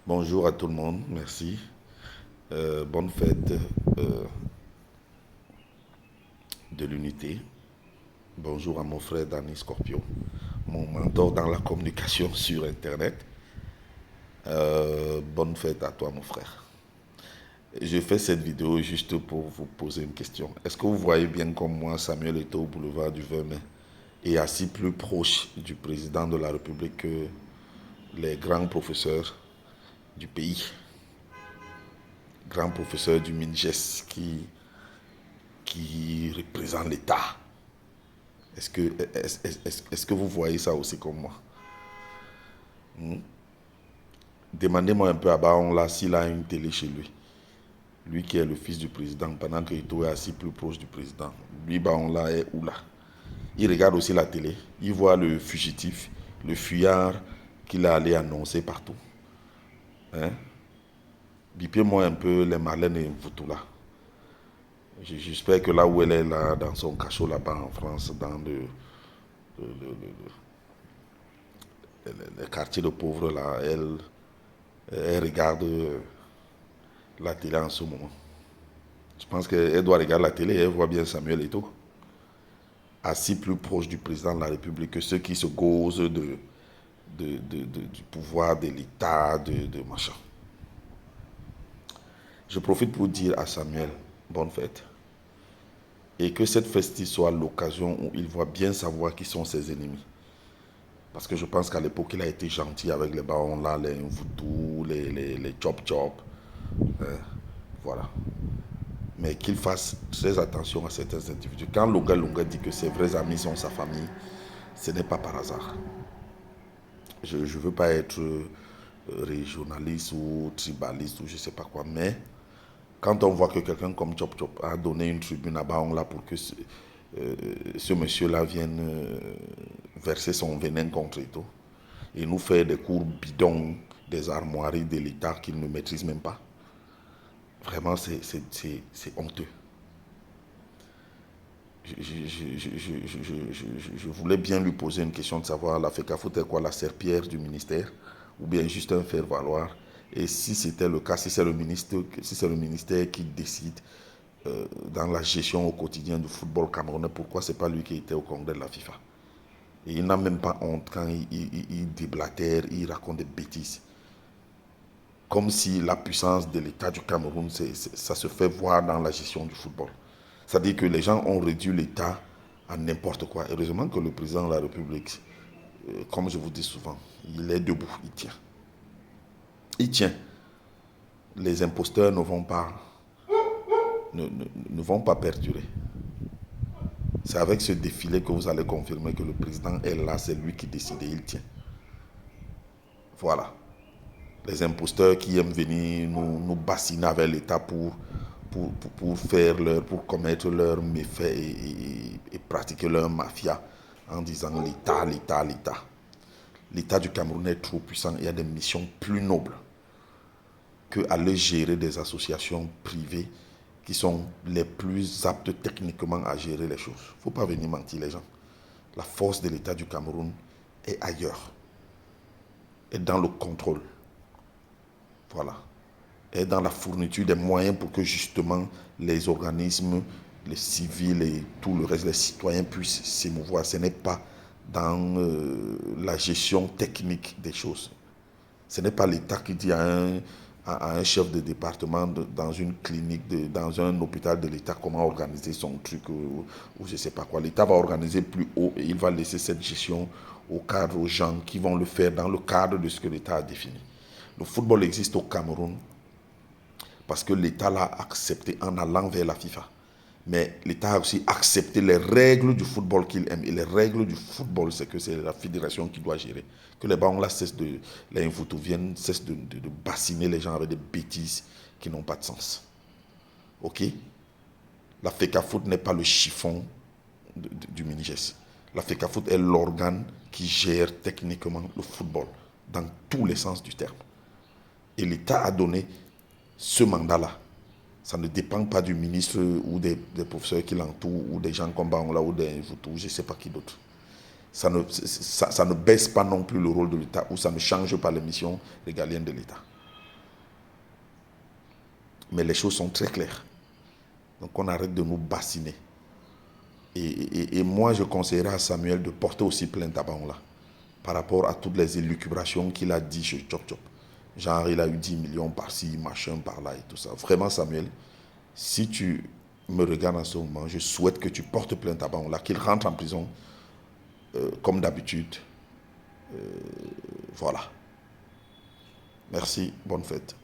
Bonjour à tout le monde, merci. Bonne fête euh, de l'unité. Bonjour à mon frère Danny Scorpio, mon mentor dans la communication sur Internet. Bonne fête à toi, mon frère. Je fais cette vidéo juste pour vous poser une question. Est-ce que vous voyez bien comme moi Samuel Eto'o au boulevard du 20 mai est assis plus proche du président de la République que les grands professeurs du pays, grands professeurs du MINGES qui représentent l'État? Est-ce que vous voyez ça aussi comme moi? Demandez-moi un peu à Baon là s'il a une télé chez lui. Lui qui est le fils du président, pendant que Ito est assis plus proche du président. Lui, Baon là est où là? Il regarde aussi la télé. Il voit le fugitif, le fuyard qu'il a allé annoncer partout. Hein? Bipez-moi un peu les Marlène et Mvutu là. J'espère que là où elle est là, dans son cachot là-bas en France, dans le quartier de pauvres là, elle regarde la télé en ce moment. Je pense qu'elle doit regarder la télé et elle voit bien Samuel Eto'o assis plus proche du président de la République que ceux qui se gosent du pouvoir, de l'État, de machin. Je profite pour dire à Samuel, bonne fête. Et que cette fête soit l'occasion où il va bien savoir qui sont ses ennemis. Parce que je pense qu'à l'époque, il a été gentil avec les barons là, les Mvutu, les Chop Chop. Hein, voilà. Mais qu'il fasse très attention à certains individus. Quand Lunga Lunga dit que ses vrais amis sont sa famille, ce n'est pas par hasard. Je ne veux pas être régionaliste ou tribaliste ou je ne sais pas quoi, mais quand on voit que quelqu'un comme Chop Chop a donné une tribune à Baon là pour que ce monsieur-là vienne verser son venin contre Eto'o et nous faire des cours bidons des armoiries de l'État qu'il ne maîtrise même pas, vraiment c'est honteux. Je voulais bien lui poser une question de savoir la FECAFOOT est quoi, la serpillère du ministère ou bien juste un faire-valoir. Et si c'était le cas, si c'est le ministère qui décide dans la gestion au quotidien du football camerounais, pourquoi c'est pas lui qui était au congrès de la FIFA? Et il n'a même pas honte quand il déblatère, il raconte des bêtises. Comme si la puissance de l'État du Cameroun, ça se fait voir dans la gestion du football. C'est-à-dire que les gens ont réduit l'État à n'importe quoi. Heureusement que le président de la République, comme je vous dis souvent, il est debout, il tient. Il tient. Les imposteurs ne vont pas perdurer. C'est avec ce défilé que vous allez confirmer que le président est là, c'est lui qui décide et il tient. Voilà. Les imposteurs qui aiment venir nous bassiner avec l'État pour commettre leurs méfaits et pratiquer leur mafia en disant l'État, l'État, l'État. L'État du Cameroun est trop puissant. Il y a des missions plus nobles qu'aller gérer des associations privées qui sont les plus aptes techniquement à gérer les choses. Il ne faut pas venir mentir les gens. La force de l'État du Cameroun est ailleurs, est dans le contrôle. Voilà. Et dans la fourniture des moyens pour que justement les organismes, les civils et tout le reste, les citoyens puissent s'émouvoir. Ce n'est pas dans la gestion technique des choses. Ce n'est pas l'État qui dit à un chef de département dans une clinique, dans un hôpital de l'État comment organiser son truc ou je ne sais pas quoi. L'État va organiser plus haut et il va laisser cette gestion au cadre, aux gens qui vont le faire dans le cadre de ce que l'État a défini. Le football existe au Cameroun parce que l'État l'a accepté en allant vers la FIFA. Mais l'État a aussi accepté les règles du football qu'il aime. Et les règles du football, c'est que c'est la fédération qui doit gérer. Que les ballons là cessent les Infoutoviennes cessent de bassiner les gens avec des bêtises qui n'ont pas de sens. Ok? La FECAFOOT n'est pas le chiffon du MINGES. La FECAFOOT est l'organe qui gère techniquement le football dans tous les sens du terme. Et l'État a donné ce mandat-là. Ça ne dépend pas du ministre ou des professeurs qui l'entourent ou des gens comme Baonla ou des Vutu, je ne sais pas qui d'autre. Ça ne baisse pas non plus le rôle de l'État ou ça ne change pas les missions régaliennes de l'État. Mais les choses sont très claires. Donc on arrête de nous bassiner. Et moi, je conseillerais à Samuel de porter aussi plainte à Baon là, par rapport à toutes les élucubrations qu'il a dit chez Chop Chop. Genre, il a eu 10 millions par-ci, machin par-là et tout ça. Vraiment, Samuel, si tu me regardes en ce moment, je souhaite que tu portes plainte à Baon là, qu'il rentre en prison comme d'habitude. Voilà. Merci, bonne fête.